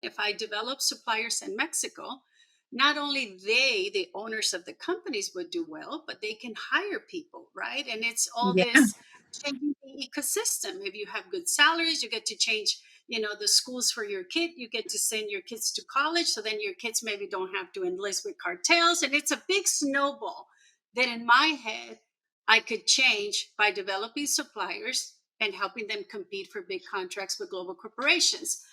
if I develop suppliers in Mexico, not only they, the owners of the companies, would do well, but they can hire people, right? And it's all Yeah. this changing the ecosystem. If you have good salaries, you get to change, the schools for your kid. You get to send your kids to college, so then your kids maybe don't have to enlist with cartels. And it's a big snowball that in my head I could change by developing suppliers and helping them compete for big contracts with global corporations.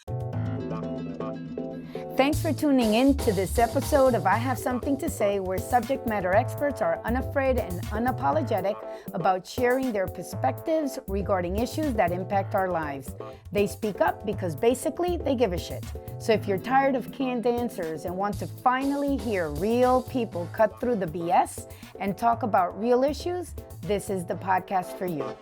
Thanks for tuning in to this episode of I Have Something to Say, where subject matter experts are unafraid and unapologetic about sharing their perspectives regarding issues that impact our lives. They speak up because basically they give a shit. So if you're tired of canned answers and want to finally hear real people cut through the BS and talk about real issues, this is the podcast for you.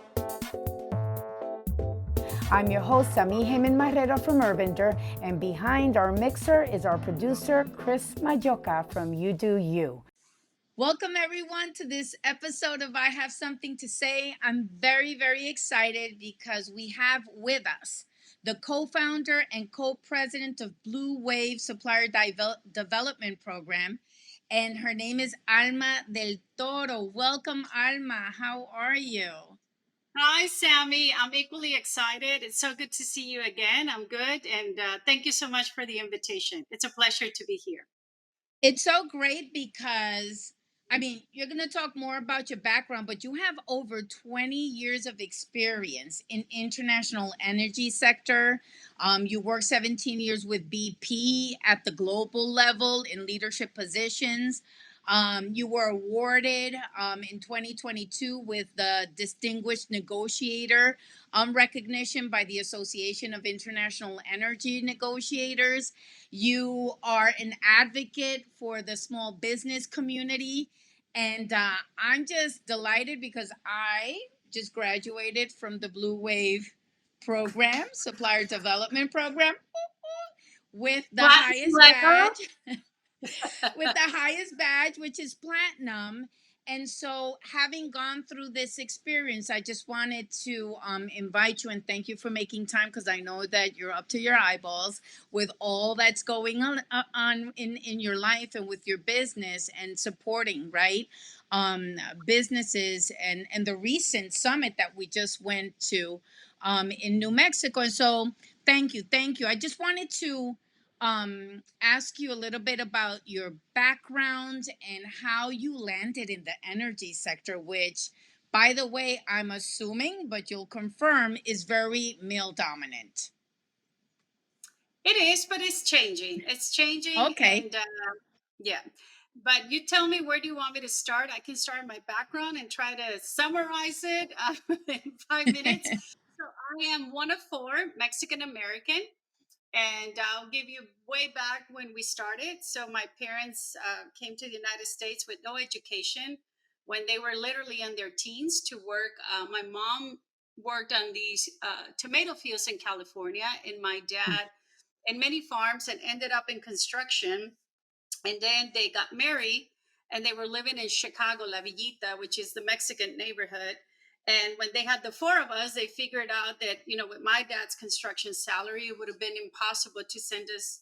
I'm your host, Sami Heyman Marrero from URBANDER, and behind our mixer is our producer, Chris Majoka from UdoU. Welcome, everyone, to this episode of I Have Something to Say. I'm very, very excited because we have with us the co-founder and co-president of BlueWave Supplier Development Program, and her name is Alma Del Toro. Welcome, Alma. How are you? Hi, Sammy. I'm equally excited. It's so good to see you again. I'm good. And thank you so much for the invitation. It's a pleasure to be here. It's so great because, you're going to talk more about your background, but you have over 20 years of experience in international energy sector. You worked 17 years with BP at the global level in leadership positions. You were awarded in 2022 with the Distinguished Negotiator recognition by the Association of International Energy Negotiators. You are an advocate for the small business community. And I'm just delighted because I just graduated from the BlueWave program, Supplier Development Program, with the highest badge. With the highest badge, which is platinum. And so, having gone through this experience, I just wanted to invite you and thank you for making time, because I know that you're up to your eyeballs with all that's going on in your life and with your business and supporting, right? Businesses and the recent summit that we just went to in New Mexico. And so, thank you. I just wanted to ask you a little bit about your background and how you landed in the energy sector, which, by the way, I'm assuming, but you'll confirm, is very male dominant. It is, but it's changing. It's changing. Okay. And yeah. But you tell me, where do you want me to start? I can start my background and try to summarize it in 5 minutes. So I am one of four Mexican American. And I'll give you way back when we started. So my parents came to the United States with no education when they were literally in their teens to work. My mom worked on these tomato fields in California, and my dad in many farms, and ended up in construction. And then they got married, and they were living in Chicago, La Villita, which is the Mexican neighborhood. And when they had the four of us, they figured out that, with my dad's construction salary, it would have been impossible to send us,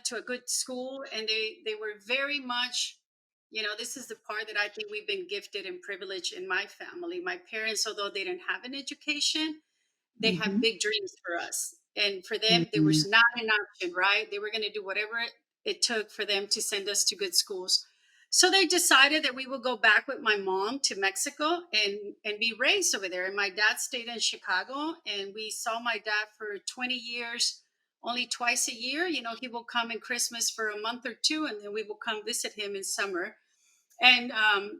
to a good school. And they were very much, this is the part that I think we've been gifted and privileged in my family. My parents, although they didn't have an education, they have big dreams for us. And for them, there was not an option, right? They were going to do whatever it took for them to send us to good schools. So they decided that we would go back with my mom to Mexico and be raised over there. And my dad stayed in Chicago, and we saw my dad for 20 years, only twice a year. He will come in Christmas for a month or two, and then we will come visit him in summer. And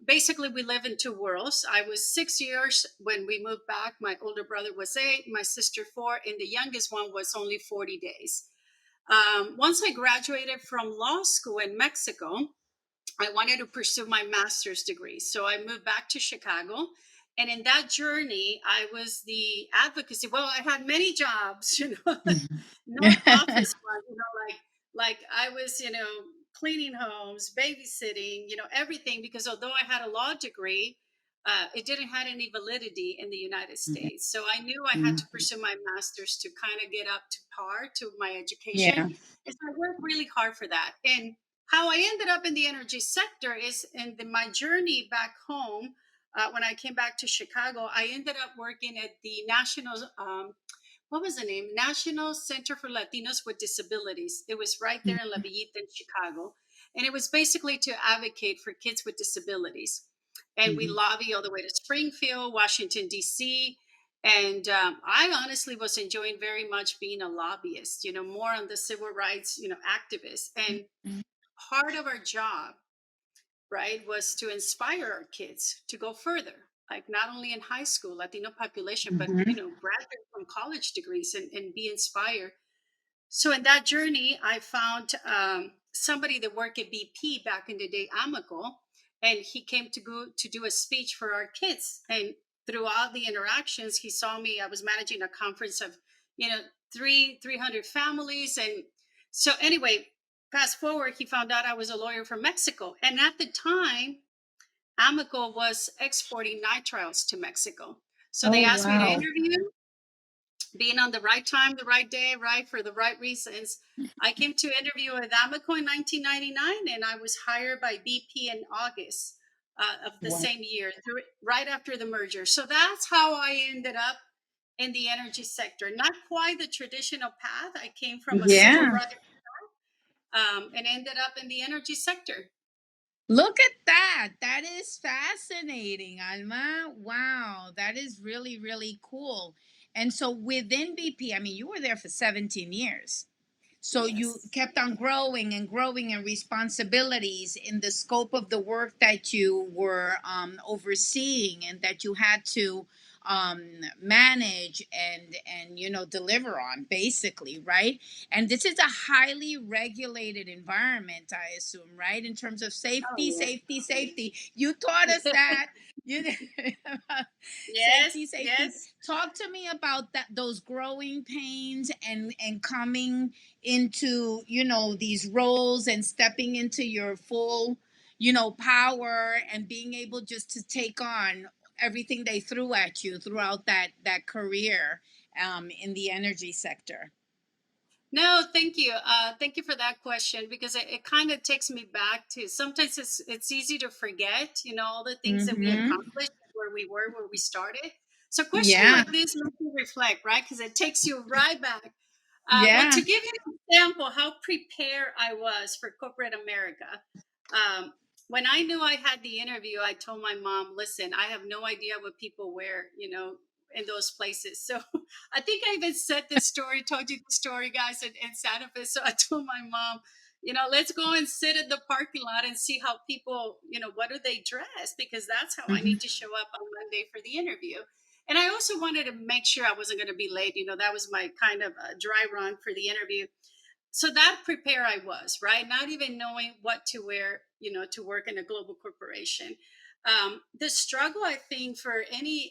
basically, we live in two worlds. I was 6 years when we moved back. My older brother was 8, my sister 4, and the youngest one was only 40 days. Once I graduated from law school in Mexico, I wanted to pursue my master's degree. So I moved back to Chicago. And in that journey, I was the advocacy. Well, I had many jobs, not office ones, like I was, cleaning homes, babysitting, everything, because although I had a law degree, it didn't have any validity in the United Mhm. States. So I knew I had to Mhm. pursue my master's to kind of get up to par to my education. Yeah. And so I worked really hard for that. And how I ended up in the energy sector is my journey back home. When I came back to Chicago, I ended up working at the National, what was the name? National Center for Latinos with Disabilities. It was right there in La Mhm. Villita in Chicago. And it was basically to advocate for kids with disabilities. And we Mhm. lobby all the way to Springfield, Washington, D.C. And I honestly was enjoying very much being a lobbyist, more on the civil rights, activist. And part of our job, right, was to inspire our kids to go further, like not only in high school, Latino population, but, Mhm. graduate from college degrees and be inspired. So in that journey, I found somebody that worked at BP back in the day, Amical, and he came to go to do a speech for our kids. And throughout the interactions, he saw me. I was managing a conference of, you know, 300 families, and so anyway, fast forward, he found out I was a lawyer from Mexico, and at the time, Amical was exporting nitriles to Mexico. So they Oh, asked me to wow. interview, being on the right time, the right day, right for the right reasons. I came to interview with Amoco in 1999, and I was hired by BP in August of the Wow. same year, right after the merger. So that's how I ended up in the energy sector. Not quite the traditional path. I came from a civil Yeah. rights and ended up in the energy sector. Look at that. That is fascinating, Alma. Wow. That is really, really cool. And so within BP, I mean, you were there for 17 years. So you Yes. kept on growing and growing in responsibilities in the scope of the work that you were overseeing and that you had to manage and deliver on, basically, right? And this is a highly regulated environment, I assume, right? In terms of safety, Oh, safety, safety. You taught us yes. that. You Yes. safety, safety. Yes. Talk to me about that, those growing pains and coming into these roles and stepping into your full power and being able just to take on everything they threw at you throughout that career in the energy sector. No, thank you. Thank you for that question because it kind of takes me back to sometimes it's easy to forget, all the things that we Mm-hmm. accomplished, where we were, where we started. So, question Yeah. like this makes you reflect, right? Because it takes you right back. Well, Yeah. to give you an example, how prepared I was for corporate America. Um, when I knew I had the interview, I told my mom, "Listen, I have no idea what people wear, in those places." So I think I even said this story, told you the story, guys, in Santa Fe. So I told my mom, let's go and sit in the parking lot and see how people, what do they dress? Because that's how I Mm-hmm. need to show up on Monday for the interview. And I also wanted to make sure I wasn't going to be late. That was my kind of dry run for the interview. So that prepare I was, right? Not even knowing what to wear, to work in a global corporation. The struggle, I think, for any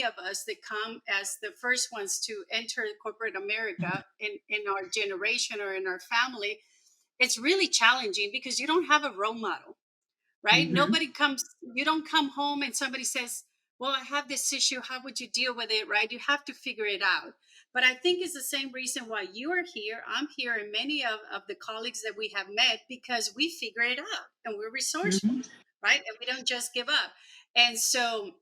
of us that come as the first ones to enter corporate America in our generation or in our family, it's really challenging because you don't have a role model, right? Mm-hmm. You don't come home and somebody says, well, I have this issue. How would you deal with it, right? You have to figure it out. But I think it's the same reason why you are here. I'm here, and many of the colleagues that we have met because we figure it out and we're resourceful, Mm-hmm. right? And we don't just give up. And so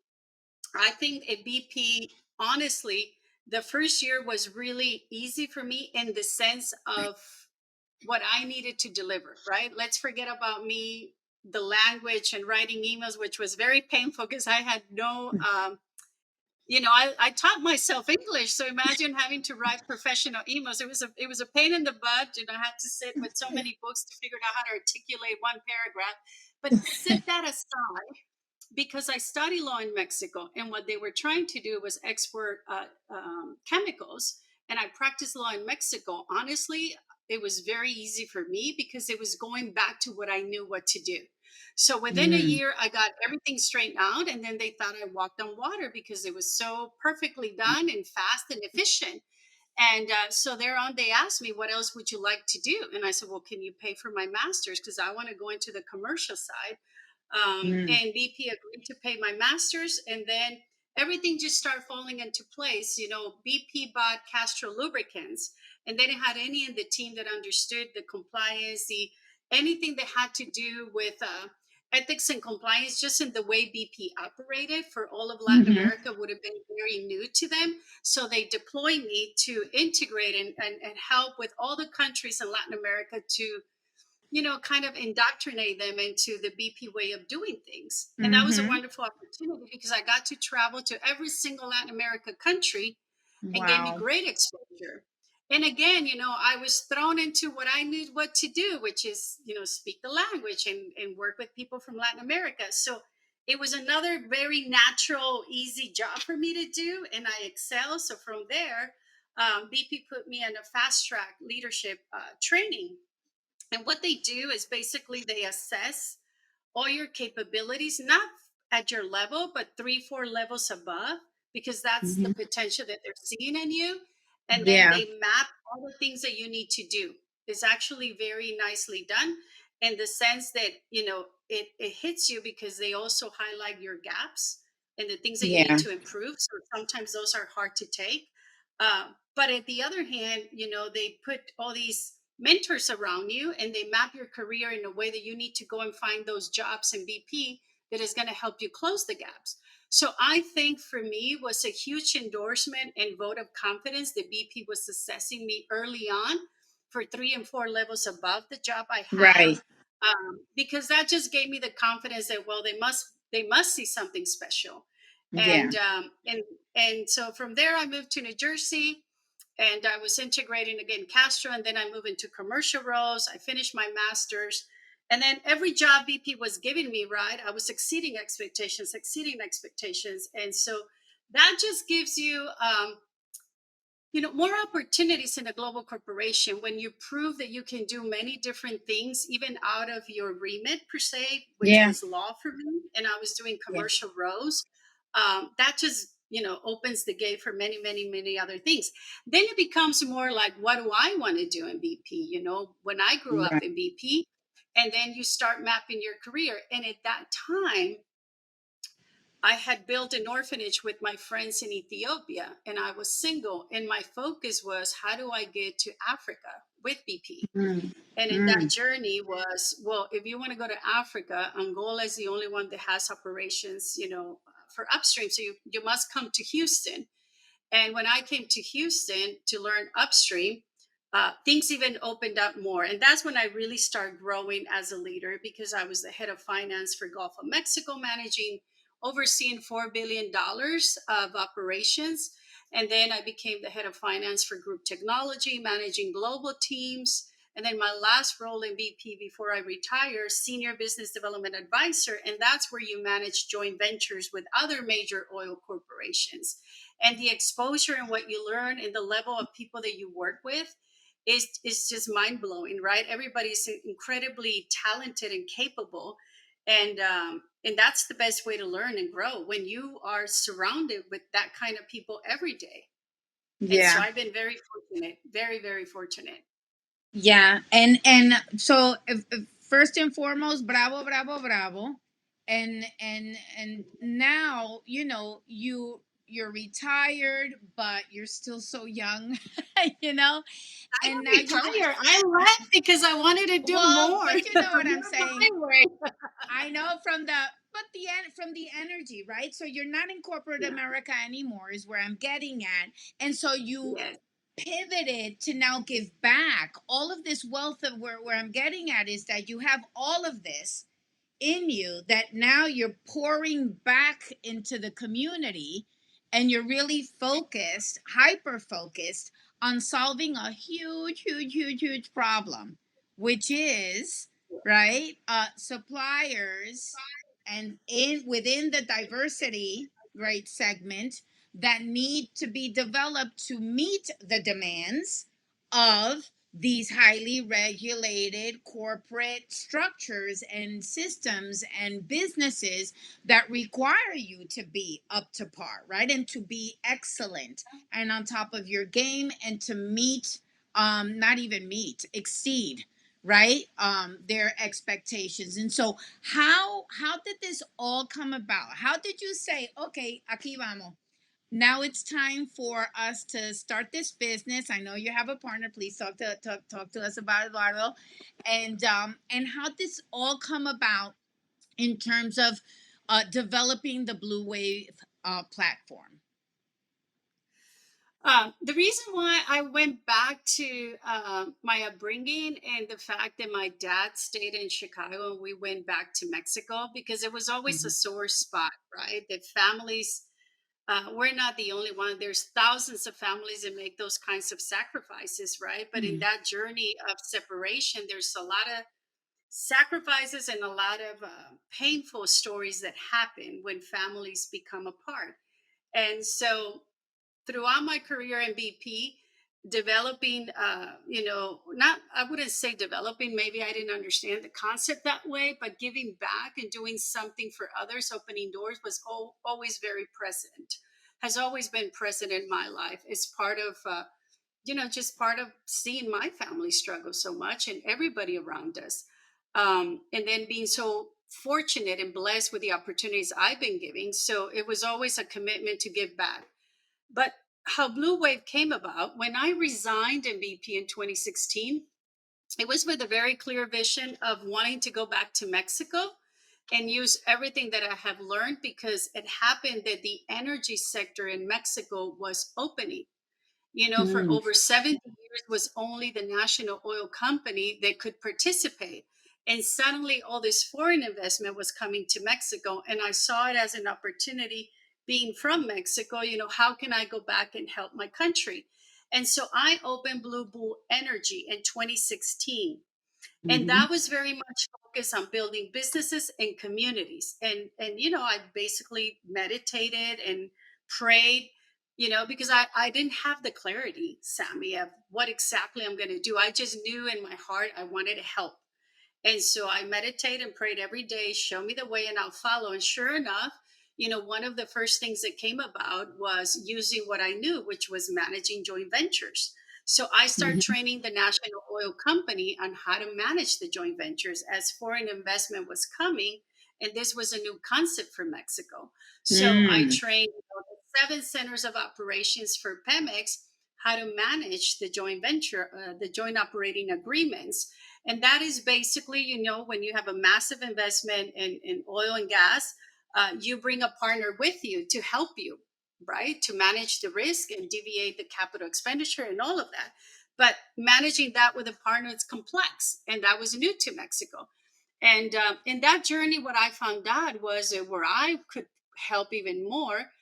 I think at BP, honestly, the first year was really easy for me in the sense of what I needed to deliver, right? Let's forget about me, the language and writing emails, which was very painful because I had no, I taught myself English. So imagine having to write professional emails. It was a pain in the butt. I had to sit with so many books to figure out how to articulate one paragraph. But set that aside because I study law in Mexico, and what they were trying to do was export chemicals, and I practiced law in Mexico. Honestly, it was very easy for me because it was going back to what I knew what to do. So within a Mm. year, I got everything straightened out, and then they thought I walked on water because it was so perfectly done and fast and efficient. And so there on, they asked me, what else would you like to do? And I said, well, can you pay for my master's? Because I want to go into the commercial side. Mm. And BP agreed to pay my master's, and then everything just started falling into place. BP bought Castro lubricants, and they didn't have any in the team that understood the compliance, the anything that had to do with ethics and compliance, just in the way BP operated for all of Latin Hmm. America would have been very new to them. So they deployed me to integrate and help with all the countries in Latin America to kind of indoctrinate them into the BP way of doing things. And that was a Hmm. wonderful opportunity because I got to travel to every single Latin America country and gave me Wow. great exposure. And again, I was thrown into what I knew what to do, which is, speak the language and work with people from Latin America. So it was another very natural, easy job for me to do, and I excel. So from there, BP put me in a fast track leadership training. And what they do is basically they assess all your capabilities, not at your level, but 3, 4 levels above, because that's the Hmm. potential that they're seeing in you. And then Yeah. they map all the things that you need to do. It's actually very nicely done in the sense that, it hits you because they also highlight your gaps and the things that you need Yeah. to improve. So sometimes those are hard to take. But at the other hand, they put all these mentors around you and they map your career in a way that you need to go and find those jobs in BP that is going to help you close the gaps. So I think for me was a huge endorsement and vote of confidence that BP was assessing me early on for 3 and 4 levels above the job I had, Right. because that just gave me the confidence that, well, they must see something special. Yeah. And so from there I moved to New Jersey, and I was integrating again Castro, and then I moved into commercial roles. I finished my master's, and then every job BP was giving me, right, I was exceeding expectations, and so that just gives you, more opportunities in a global corporation when you prove that you can do many different things, even out of your remit per se, which Yeah. was law for me, and I was doing Yeah. commercial roles. That just opens the gate for many, many, many other things. Then it becomes more like, what do I want to do in BP? When I grew up Right. in BP, and then you start mapping your career. And at that time, I had built an orphanage with my friends in Ethiopia, and I was single. And my focus was, how do I get to Africa with BP? Mm. And in that Mm. journey was, well, if you want to go to Africa, Angola is the only one that has operations, for upstream. So you must come to Houston. And when I came to Houston to learn upstream, things even opened up more. And that's when I really started growing as a leader, because I was the head of finance for Gulf of Mexico, overseeing $4 billion of operations. And then I became the head of finance for group technology, managing global teams. And then my last role in BP before I retire, senior business development advisor. And that's where you manage joint ventures with other major oil corporations. And the exposure and what you learn and the level of people that you work with is just mind blowing, right? Everybody's incredibly talented and capable, and that's the best way to learn and grow when you are surrounded with that kind of people every day. And so Yeah. I've been very fortunate, very, very fortunate. Yeah. And so first and foremost, bravo, bravo, bravo. And now, you're retired, but you're still so young, you know, I and now didn't you want, retire. I left because I wanted to do well, more. but you know what I'm More saying. my way. I know from the energy, right? So you're not in corporate Yeah. America anymore, is where I'm getting at. And so you Yes. pivoted to now give back all of this wealth of where I'm getting at is that you have all of this in you that now you're pouring back into the community, and you're really focused, hyper focused on solving a huge, huge, huge, huge problem, which is right suppliers, and in within the diversity right segment that need to be developed to meet the demands of these highly regulated corporate structures and systems and businesses that require you to be up to par, right? And to be excellent and on top of your game, and to meet, not even meet, exceed, right? Their expectations. And so how did this all come about? How did you say, okay, aquí vamos, now it's time for us to start this business? I know you have a partner. Please talk to us about Eduardo, and how this all come about in terms of developing the BlueWave platform. The reason why I went back to my upbringing and the fact that my dad stayed in Chicago and we went back to Mexico, because it was always a Mhm. sore spot, right? That families, we're not the only one. There's thousands of families that make those kinds of sacrifices, right? But in Mhm. that journey of separation, there's a lot of sacrifices and a lot of painful stories that happen when families become apart. And so throughout my career in BP, developing, not, I wouldn't say developing, maybe I didn't understand the concept that way, but giving back and doing something for others, opening doors was always very present, has always been present in my life. It's part of, just part of seeing my family struggle so much and everybody around us. And then being so fortunate and blessed with the opportunities I've been giving. So it was always a commitment to give back. But how Blue Wave came about, when I resigned in BP in 2016, it was with a very clear vision of wanting to go back to Mexico and use everything that I have learned, because it happened that the energy sector in Mexico was opening. For Mm. over 70 years was only the national oil company that could participate. And suddenly all this foreign investment was coming to Mexico. And I saw it as an opportunity, being from Mexico, how can I go back and help my country? And so I opened Blue Bull Energy in 2016, and Mhm. that was very much focused on building businesses and communities. And I basically meditated and prayed, because I didn't have the clarity, Sammy, of what exactly I'm going to do. I just knew in my heart I wanted to help. And so I meditate and prayed every day, show me the way and I'll follow. And sure enough, one of the first things that came about was using what I knew, which was managing joint ventures. So I started Mhm. training the national oil company on how to manage the joint ventures as foreign investment was coming. And this was a new concept for Mexico. So I Mm. trained the 7 centers of operations for Pemex how to manage the joint venture, the joint operating agreements. And that is basically, when you have a massive investment in oil and gas, you bring a partner with you to help you, right? To manage the risk and deviate the capital expenditure and all of that. But managing that with a partner is complex. And that was new to Mexico. And in that journey, what I found out was that where I could help even more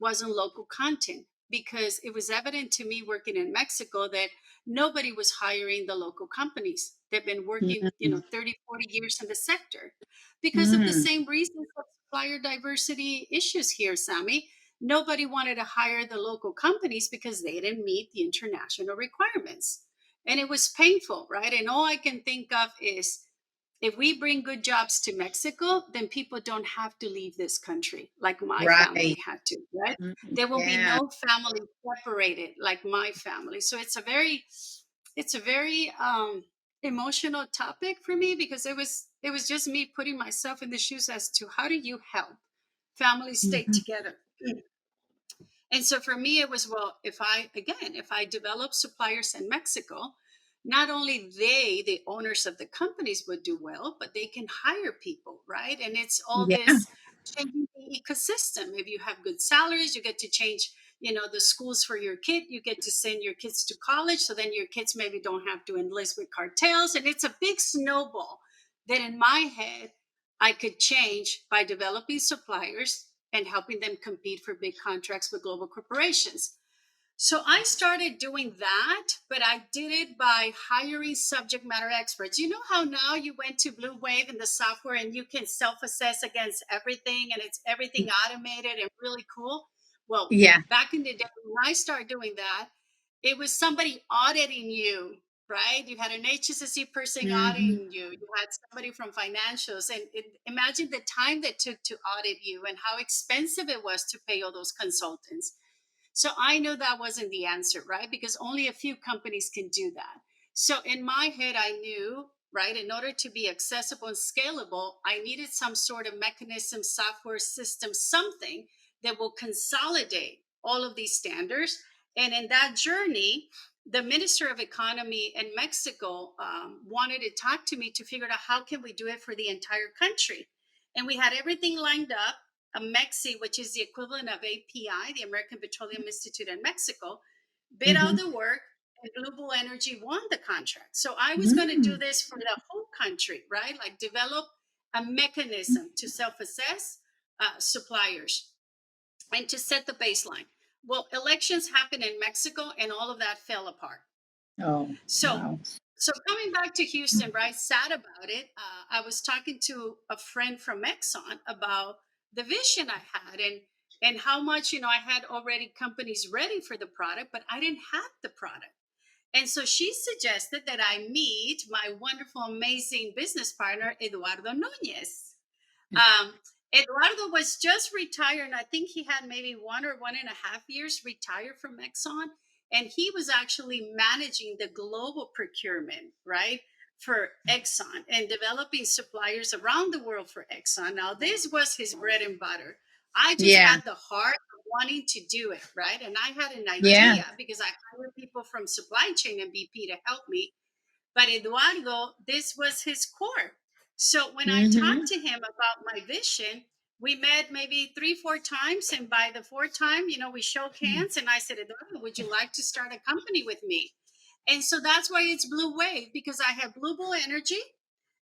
was in local content, because it was evident to me working in Mexico that nobody was hiring the local companies. They've been working, Mm. 30, 40 years in the sector because of the Mm. same reasons of supplier diversity issues here, Sammy. Nobody wanted to hire the local companies because they didn't meet the international requirements. And it was painful, right? And all I can think of is, if we bring good jobs to Mexico, then people don't have to leave this country like my family Right. had to, right? Mm. There will be Yeah. no family separated like my family. So it's a very emotional topic for me, because it was just me putting myself in the shoes as to how do you help families stay Mhm. together. And so for me, it was, well, if I develop suppliers in Mexico, not only the owners of the companies would do well, but they can hire people, right? And it's all Yeah. this changing the ecosystem. If you have good salaries, you get to change, the schools for your kid. You get to send your kids to college. So then your kids maybe don't have to enlist with cartels. And it's a big snowball that in my head, I could change by developing suppliers and helping them compete for big contracts with global corporations. So I started doing that, but I did it by hiring subject matter experts. You know how now you went to Blue Wave in the software and you can self assess against everything and it's everything automated and really cool? Well, Yeah. back in the day when I started doing that, it was somebody auditing you, right? You had an HSSC person Mhm. auditing you. You had somebody from financials. And imagine the time that took to audit you and how expensive it was to pay all those consultants. So I knew that wasn't the answer, right? Because only a few companies can do that. So in my head, I knew right? In order to be accessible and scalable, I needed some sort of mechanism, software system, something that will consolidate all of these standards. And in that journey, the Minister of Economy in Mexico wanted to talk to me to figure out how can we do it for the entire country. And we had everything lined up. A MEXI, which is the equivalent of API, the American Petroleum Institute in Mexico, bid out the work, and Global Energy won the contract. So I was going to do this for the whole country, right? Like develop a mechanism to self-assess suppliers and to set the baseline. Well, elections happened in Mexico and all of that fell apart. Oh, So, wow. so coming back to Houston, right? Sad about it. I was talking to a friend from Exxon about the vision I had and how much I had already companies ready for the product, but I didn't have the product. And so she suggested that I meet my wonderful, amazing business partner, Eduardo Nuñez. Um, Eduardo was just retired. I think he had maybe 1.5 years retired from Exxon. And he was actually managing the global procurement, right, for Exxon and developing suppliers around the world for Exxon. Now, this was his bread and butter. I just Yeah. had the heart of wanting to do it, right? And I had an Yeah. idea because I hired people from supply chain and BP to help me. But Eduardo, this was his core. So when I talked to him about my vision, we met maybe 3, 4 times. And by the fourth time, we shook hands. And I said, Eduardo, would you like to start a company with me? And so that's why it's BlueWave, because I have Blue Energy.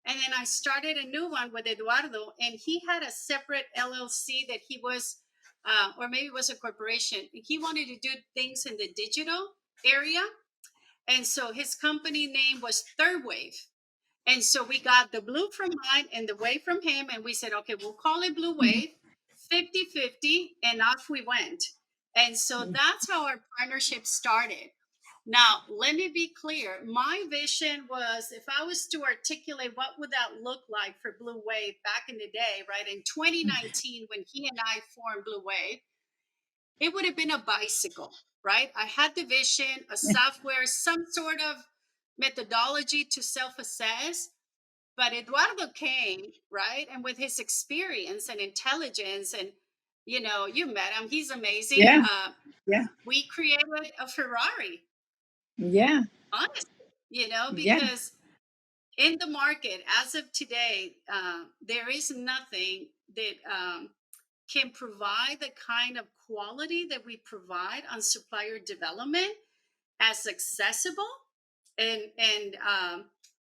And then I started a new one with Eduardo. And he had a separate LLC that he was, or maybe it was a corporation. He wanted to do things in the digital area. And so his company name was Third Wave. And so we got the blue from mine and the wave from him. And we said, okay, we'll call it Blue Wave, 50-50. And off we went. And so that's how our partnership started. Now, let me be clear. My vision was, if I was to articulate what would that look like for Blue Wave back in the day, right? In 2019, when he and I formed Blue Wave, it would have been a bicycle, right? I had the vision, a software, some sort of methodology to self-assess. But Eduardo came, right? And with his experience and intelligence, and you met him, he's amazing. Yeah. Yeah. We created a Ferrari, Yeah. honestly, Yeah. because in the market as of today, there is nothing that can provide the kind of quality that we provide on supplier development as accessible and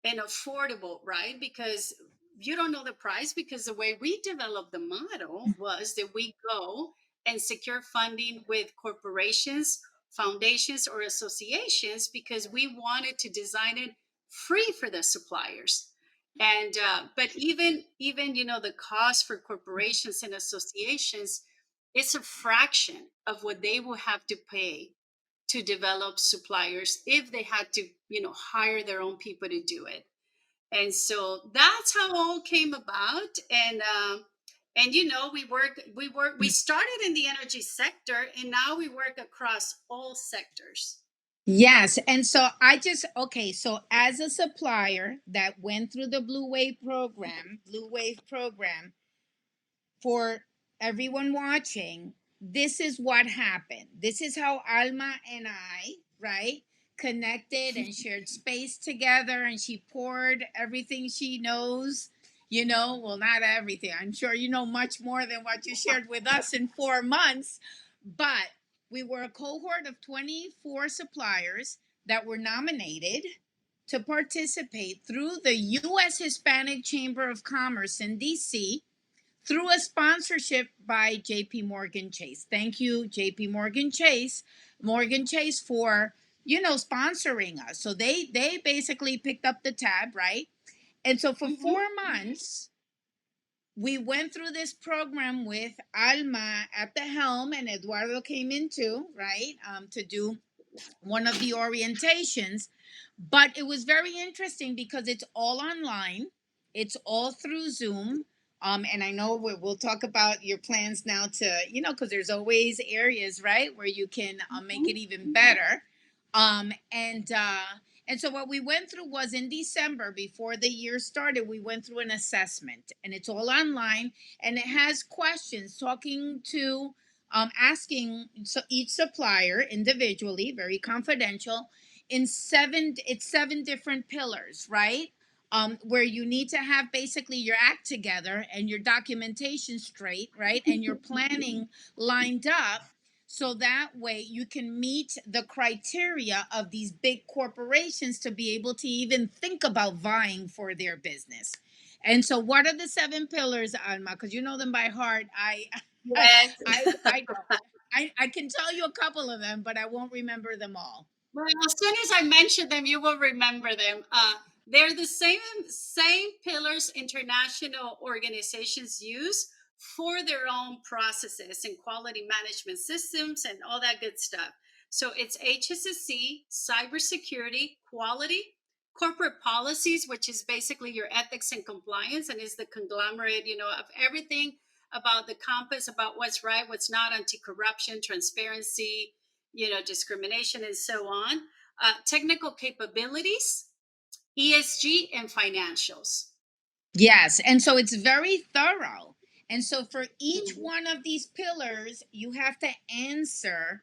affordable, right? Because you don't know the price, because the way we developed the model was that we go and secure funding with corporations, foundations, or associations, because we wanted to design it free for the suppliers. And but even the cost for corporations and associations, it's a fraction of what they will have to pay to develop suppliers if they had to hire their own people to do it. And so that's how it all came about. And we started in the energy sector, and now we work across all sectors. Yes. And so okay, so as a supplier that went through the Blue Wave program, for everyone watching, this is what happened. This is how Alma and I, right, connected and shared space together, and she poured everything she knows. Well, not everything. I'm sure you know much more than what you shared with us in 4 months. But we were a cohort of 24 suppliers that were nominated to participate through the U.S. Hispanic Chamber of Commerce in D.C., through a sponsorship by JP Morgan Chase. Thank you, JP Morgan Chase, for sponsoring us. So they basically picked up the tab, right? And so for 4 months, we went through this program with Alma at the helm, and Eduardo came in too, right, to do one of the orientations. But it was very interesting because it's all online, it's all through Zoom. And I know we'll talk about your plans now to, because there's always areas, right, where you can make it even better. And And so what we went through was in December, before the year started, we went through an assessment, and it's all online, and it has questions talking to asking each supplier individually, very confidential, in seven different pillars, right? Where you need to have basically your act together and your documentation straight, right? And your planning lined up, so that way you can meet the criteria of these big corporations to be able to even think about vying for their business. And so, what are the seven pillars, Alma? Because you know them by heart. Yes. I don't. I can tell you a couple of them, but I won't remember them all. Well, as soon as I mention them, you will remember them. They're the same pillars international organizations use for their own processes and quality management systems and all that good stuff. So it's HSSC, cybersecurity, quality, corporate policies, which is basically your ethics and compliance, and is the conglomerate, of everything about the compass, about what's right, what's not, anti-corruption, transparency, discrimination, and so on. Technical capabilities, ESG, and financials. Yes. And so it's very thorough. And so for each Mhm. one of these pillars, you have to answer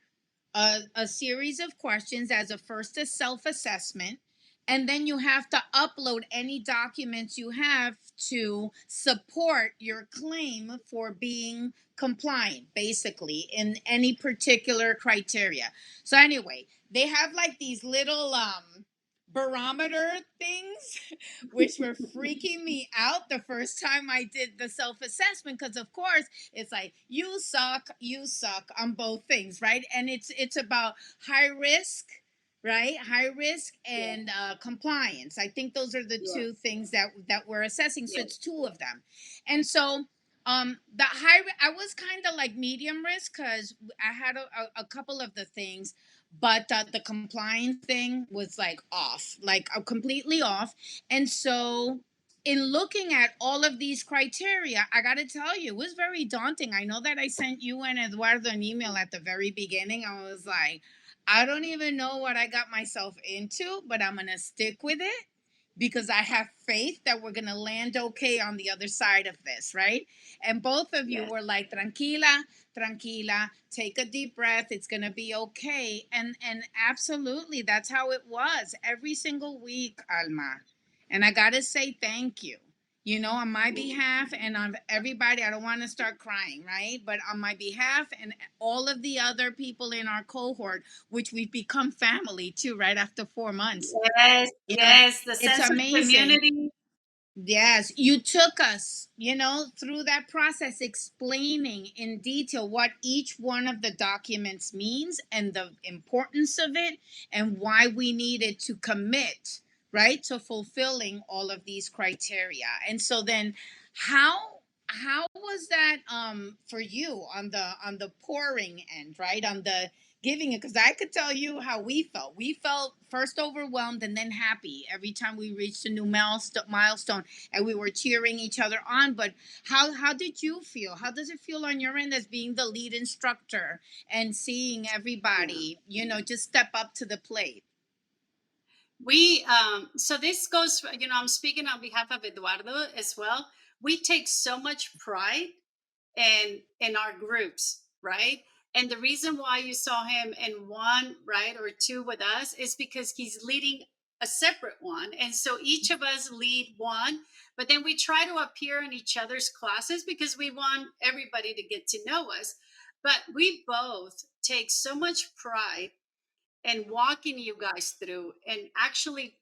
a series of questions as a first a self-assessment, and then you have to upload any documents you have to support your claim for being compliant, basically in any particular criteria. So anyway, they have like these little barometer things which were freaking me out the first time I did the self-assessment, because of course it's like you suck on both things, right? And it's about high risk, right? High risk Yeah, and compliance. I think those are the two yes, things that we're assessing. So yes. it's two of them. And so the high I was kind of like medium risk because I had a couple of the things, but the compliance thing was like off, like completely off. And so in looking at all of these criteria, I got to tell you, it was very daunting. I know that I sent you and Eduardo an email at the very beginning. I was like, I don't even know what I got myself into, but I'm going to stick with it because I have faith that we're going to land okay on the other side of this, right? And both of you Yes. were like, tranquila, tranquila, take a deep breath, it's going to be okay. And absolutely, that's how it was every single week, Alma. And I got to say thank you, on my behalf and on everybody. I don't want to start crying, right? But on my behalf and all of the other people in our cohort, which we've become family too, right after 4 months. Yes, You know, yes, the it's sense of amazing. community. Yes, you took us, through that process, explaining in detail what each one of the documents means and the importance of it and why we needed to commit, right, to fulfilling all of these criteria. And so then how was that for you on the pouring end, right? On the giving it, because I could tell you how we felt. We felt first overwhelmed and then happy every time we reached a new milestone, and we were cheering each other on. But how did you feel? How does it feel on your end as being the lead instructor and seeing Yeah. everybody, just step up to the plate? So this goes, I'm speaking on behalf of Eduardo as well. We take so much pride in our groups, right? And the reason why you saw him in one, right, or two with us is because he's leading a separate one. And so each of us lead one, but then we try to appear in each other's classes because we want everybody to get to know us. But we both take so much pride and walking you guys through and actually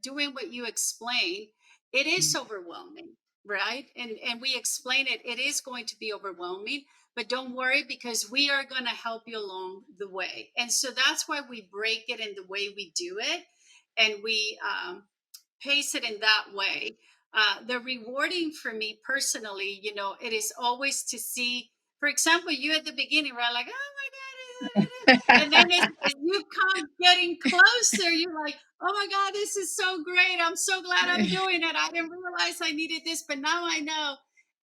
doing what you explain. It is overwhelming, right? And we explain it is going to be overwhelming, but don't worry because we are going to help you along the way. And so that's why we break it in the way we do it, and we pace it in that way. The rewarding for me personally, it is always to see, for example, you at the beginning were like, oh my God. And then as you come getting closer, you're like, oh my God, this is so great. I'm so glad I'm doing it. I didn't realize I needed this, but now I know.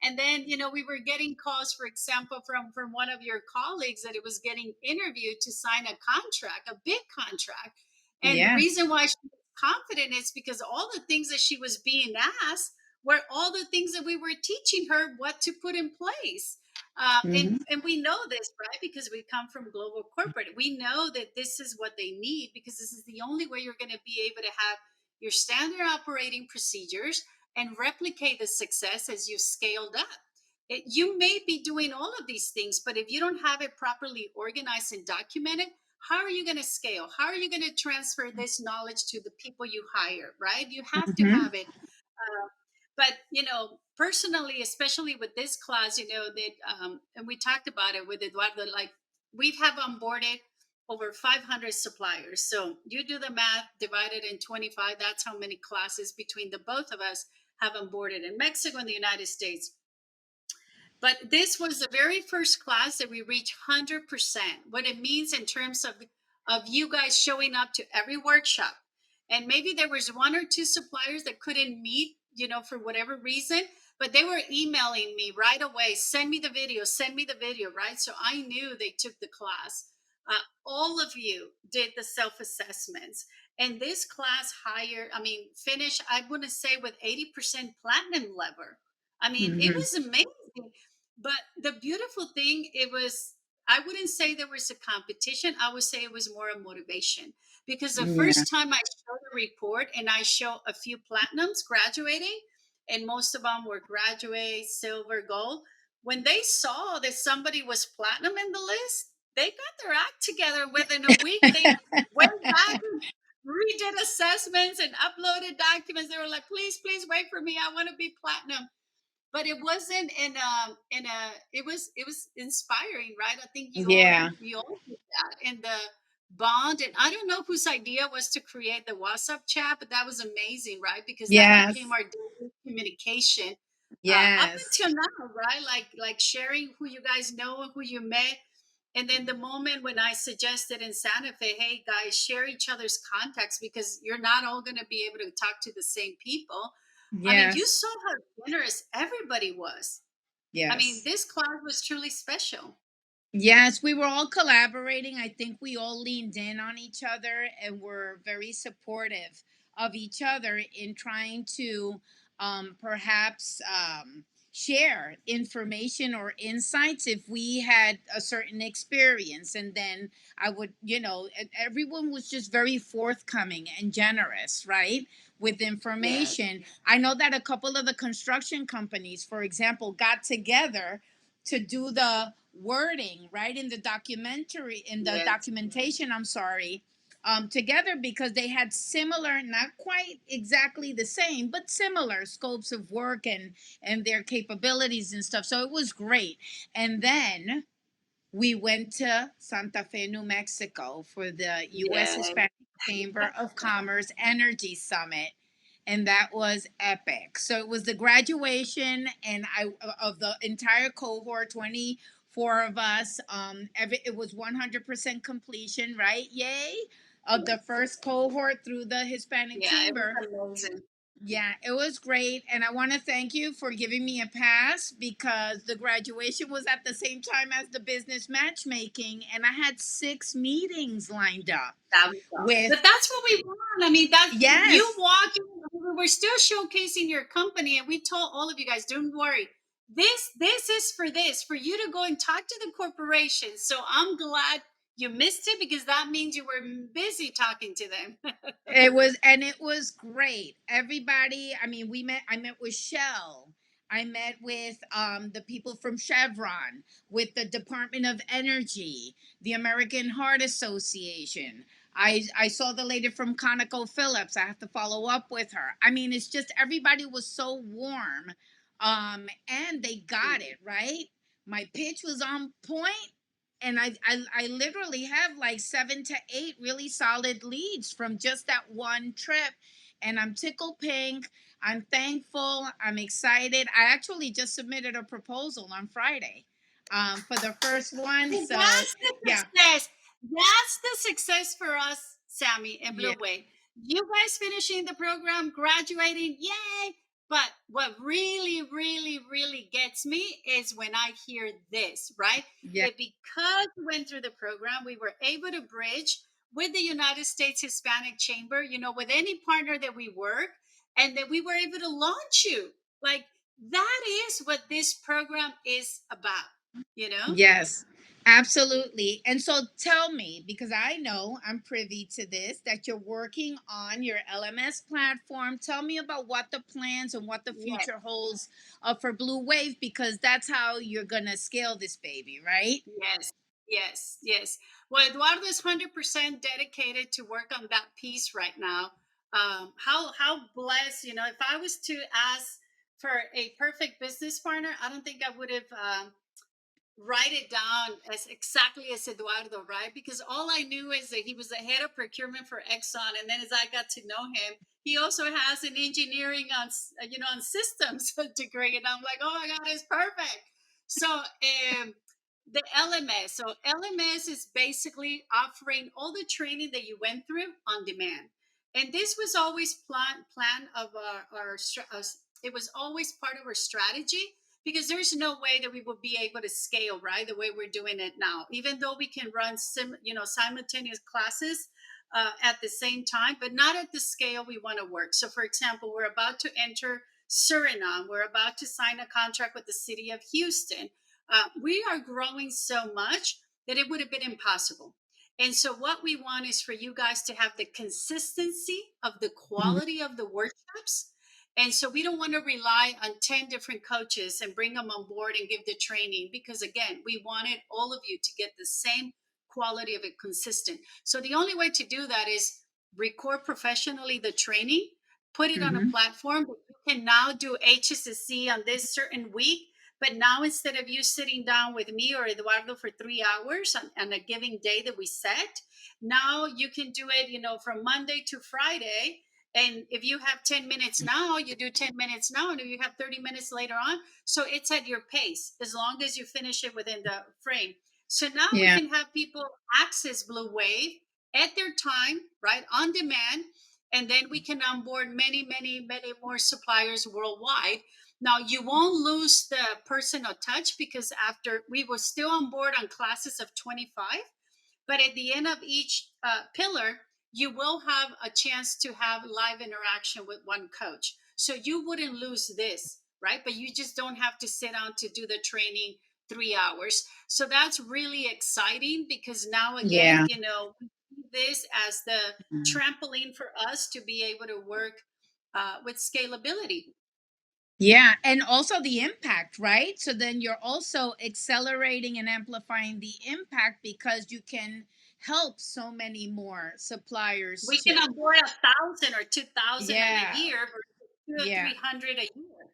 And then, we were getting calls, for example, from one of your colleagues that it was getting interviewed to sign a contract, a big contract. And the Yeah. reason why she was confident is because all the things that she was being asked were all the things that we were teaching her what to put in place. Hmm. And we know this, right? Because we come from global corporate. We know that this is what they need because this is the only way you're going to be able to have your standard operating procedures and replicate the success as you've scaled up. You may be doing all of these things, but if you don't have it properly organized and documented, how are you going to scale? How are you going to transfer this knowledge to the people you hire, right? You have to Hmm. have it. But personally, especially with this class, that and we talked about it with Eduardo, like we have onboarded over 500 suppliers. So you do the math, divided in 25, that's how many classes between the both of us have onboarded in Mexico and the United States. But this was the very first class that we reached 100%. What it means in terms of you guys showing up to every workshop. And maybe there was one or two suppliers that couldn't meet, for whatever reason, but they were emailing me right away, send me the video, right? So I knew they took the class. All of you did the self-assessments. And this class finished, I want to say, with 80% platinum level. I mean, it Hmm. was amazing. But the beautiful thing, I wouldn't say there was a competition. I would say it was more a motivation because the Yeah. first time I showed a report and I show a few platinums graduating, and most of them were graduate, silver, gold. When they saw that somebody was platinum in the list, they got their act together. Within a week, they went back and redid assessments and uploaded documents. They were like, please, please wait for me. I want to be platinum. But it wasn't it was inspiring, right? I think Yeah. you all did that. And the bond, and I don't know whose idea was to create the WhatsApp chat, but that was amazing, right? Because that became Yes. our daily communication, up Yes. until now, right? Like sharing who you guys know and who you met. And then the moment when I suggested in Santa Fe, hey guys, share each other's contacts because you're not all going to be able to talk to the same people. I mean, you Yes. saw how generous everybody was. I mean, Yes. this class was truly special. Yes, we were all collaborating. I think we all leaned in on each other and were very supportive of each other in trying to perhaps share information or insights if we had a certain experience. And then I would, everyone was just very forthcoming and generous, right? With Yes. information. I know that a couple of the construction companies, for example, got together to do the wording right in the documentary in the Yes. documentation, I'm sorry, together because they had similar, not quite exactly the same, but similar scopes of work and their capabilities and stuff. So it was great. And then we went to Santa Fe, New Mexico for the US Yes. Hispanic Chamber of Commerce Energy Summit, and that was epic. So it was the graduation and I of the entire cohort, 24 of us. It was 100% completion, right? Yay! Of the first cohort through the Hispanic Yeah, it was Chamber. amazing. Yeah, it was great. And I want to thank you for giving me a pass because the graduation was at the same time as the business matchmaking. And I had 6 meetings lined up That was awesome. with, But that's what we want. I mean, that's you yes, walking. We're still showcasing your company, and we told all of you guys, don't worry. This is for you to go and talk to the corporation. So I'm glad you missed it because that means you were busy talking to them. and it was great. Everybody, I mean, I met with Shell. I met with the people from Chevron, with the Department of Energy, the American Heart Association. I saw the lady from ConocoPhillips. I have to follow up with her. I mean, it's just everybody was so warm, and they got it right. My pitch was on point, and I literally have like 7 to 8 really solid leads from just that one trip, and I'm tickled pink. I'm thankful. I'm excited. I actually just submitted a proposal on Friday, for the first one. And So that's the yeah, success. That's the success for us, Sammy and yeah, BlueWave. You guys finishing the program, graduating, yay! But what really, really, really gets me is when I hear this, right? yeah, That because we went through the program, we were able to bridge with the United States Hispanic Chamber, with any partner that we work, and that we were able to launch you. Like, that is what this program is about, you know? Yes, absolutely. And so tell me, because I know I'm privy to this, that you're working on your LMS platform. Tell me about what the plans and what the Yes. future holds for BlueWave, because that's how you're going to scale this baby, right? Yes, yes, yes. Well, Eduardo is 100% dedicated to work on that piece right now. How blessed, if I was to ask for a perfect business partner, I don't think I would have write it down as exactly as Eduardo, right? Because all I knew is that he was the head of procurement for Exxon, and then as I got to know him, he also has an engineering on systems degree, and I'm like, oh my god, it's perfect. So the LMS. So LMS is basically offering all the training that you went through on demand, and this was always plan of it was always part of our strategy, because there's no way that we will be able to scale right the way we're doing it now, even though we can run simultaneous classes at the same time, but not at the scale we want to work. So for example, we're about to enter Suriname, we're about to sign a contract with the city of Houston. We are growing so much that it would have been impossible. And so what we want is for you guys to have the consistency of the Mhm. quality of the workshops. And so we don't want to rely on 10 different coaches and bring them on board and give the training, because again, we wanted all of you to get the same quality of it consistent. So the only way to do that is record professionally the training, put it on a Mhm. platform. You can now do HSSC on this certain week, but now instead of you sitting down with me or Eduardo for 3 hours on a given day that we set, now you can do it, from Monday to Friday. And if you have 10 minutes now, you do 10 minutes now. And if you have 30 minutes later on, so it's at your pace, as long as you finish it within the frame. So now we Yeah. can have people access BlueWave at their time, right, on demand. And then we can onboard many, many, many more suppliers worldwide. Now, you won't lose the personal touch, because after we were still on board on classes of 25, but at the end of each pillar, you will have a chance to have live interaction with one coach. So you wouldn't lose this, right? But you just don't have to sit down to do the training 3 hours. So that's really exciting, because now, again, Yeah. we see this as the trampoline for us to be able to work with scalability. Yeah, and also the impact, right? So then you're also accelerating and amplifying the impact because you can help so many more suppliers We can too. onboard 1,000 or 2,000 in a Yeah, year versus two or yeah, 300 a year.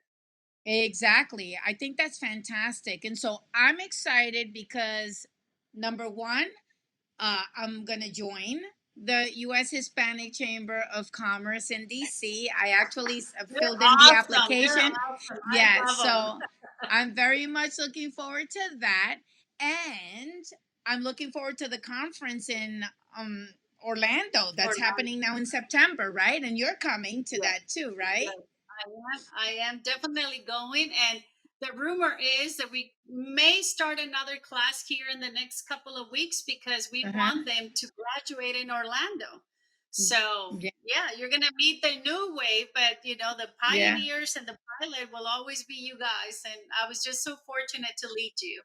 exactly. I think that's fantastic. And so I'm excited because number one, I'm going to join the U.S. Hispanic Chamber of Commerce in D.C. I actually They're filled in the awesome. They're application. awesome. I Yeah, love them. so I'm very much looking forward to that. And I'm looking forward to the conference in um, Orlando that's Orlando. happening now in September, right? And you're coming to Yes, that too, right? yes. I am definitely going. And the rumor is that we may start another class here in the next couple of weeks, because we Uh-huh. want them to graduate in Orlando. So Yeah. yeah, you're gonna meet the new wave, but the Yeah. pioneers and the pilot will always be you guys. And I was just so fortunate to lead you.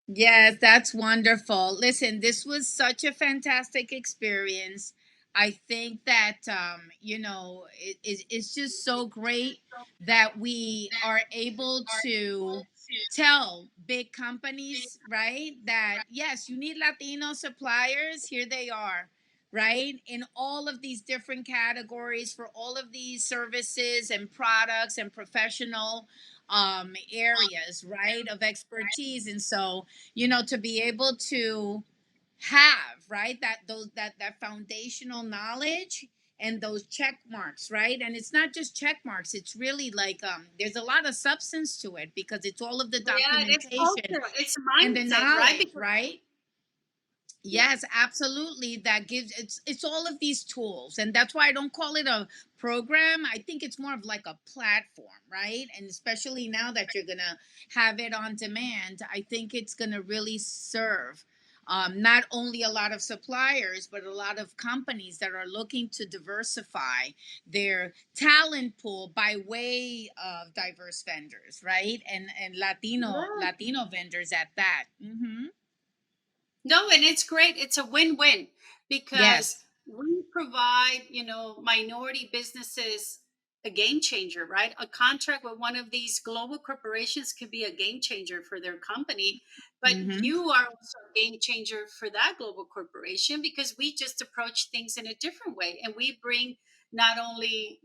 Yes, that's wonderful. Listen, this was such a fantastic experience. I think that it's just so great that we are able to tell big companies, right? That yes, you need Latino suppliers. Here they are, right? In all of these different categories for all of these services and products and professional areas, right, of expertise. And so to be able to have right that foundational knowledge and those check marks, right? And it's not just check marks, it's really like there's a lot of substance to it because it's all of the Yeah, it's documentation culture, it's and the mindset, right? knowledge, Because right? yeah, Yes, absolutely. That gives it's all of these tools. And that's why I don't call it a program. I think it's more of like a platform, right? And especially now that you're gonna have it on demand, I think it's gonna really serve not only a lot of suppliers, but a lot of companies that are looking to diversify their talent pool by way of diverse vendors, right? And Yeah. Latino vendors at that. Hmm. No, and it's great. It's a win-win because Yes. we provide, minority businesses a game changer, right? A contract with one of these global corporations could be a game changer for their company, but Hmm. you are also a game changer for that global corporation because we just approach things in a different way and we bring not only,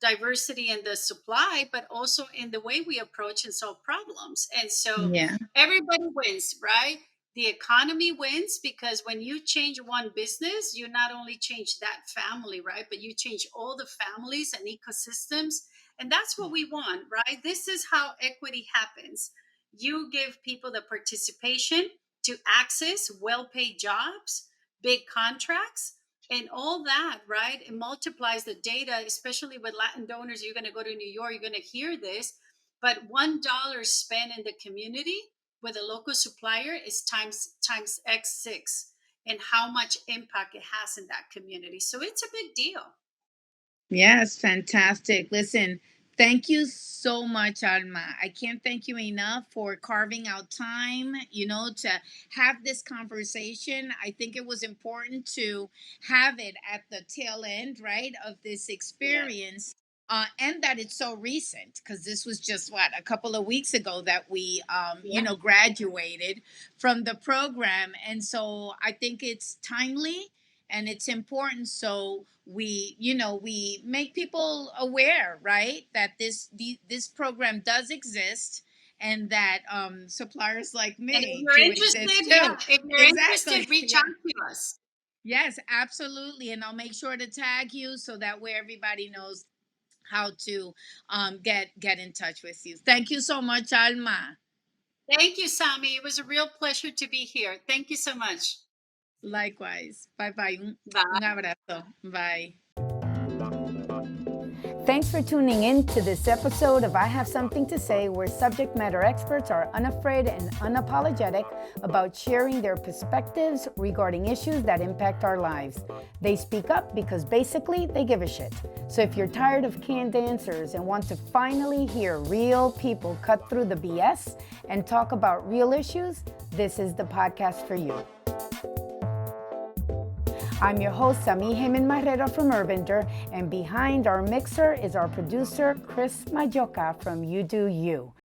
diversity in the supply, but also in the way we approach and solve problems. And so Yeah. everybody wins, right? The economy wins because when you change one business, you not only change that family, right? But you change all the families and ecosystems. And that's what we want, right? This is how equity happens. You give people the participation to access well paid jobs, big contracts, and all that, right? It multiplies the data, especially with Latin donors. You're going to go to New York, you're going to hear this. But $1 spent in the community with a local supplier is times x6 and how much impact it has in that community. So it's a big deal. Yes, fantastic. Listen, thank you so much, Alma. I can't thank you enough for carving out time, to have this conversation. I think it was important to have it at the tail end, right, of this Yeah. experience. And that it's so recent because this was just what a couple of weeks ago that we, Yeah. graduated from the program, and so I think it's timely and it's important, so we make people aware, right, that this program does exist, and that suppliers like And if me you're do exist interested, too. yeah, if you're interested, Exactly. reach out Yeah. to us. Yes, absolutely, and I'll make sure to tag you so that way everybody knows how to get in touch with you. Thank you so much, Alma. Thank you, Sami. It was a real pleasure to be here. Thank you so much. Likewise. Bye bye. Un Bye. abrazo. Bye. Thanks for tuning in to this episode of I Have Something to Say, where subject matter experts are unafraid and unapologetic about sharing their perspectives regarding issues that impact our lives. They speak up because basically they give a shit. So if you're tired of canned answers and want to finally hear real people cut through the BS and talk about real issues, this is the podcast for you. I'm your host, Sami Jimen Marrero from URBANDER, and behind our mixer is our producer, Chris Majoka from UdoU.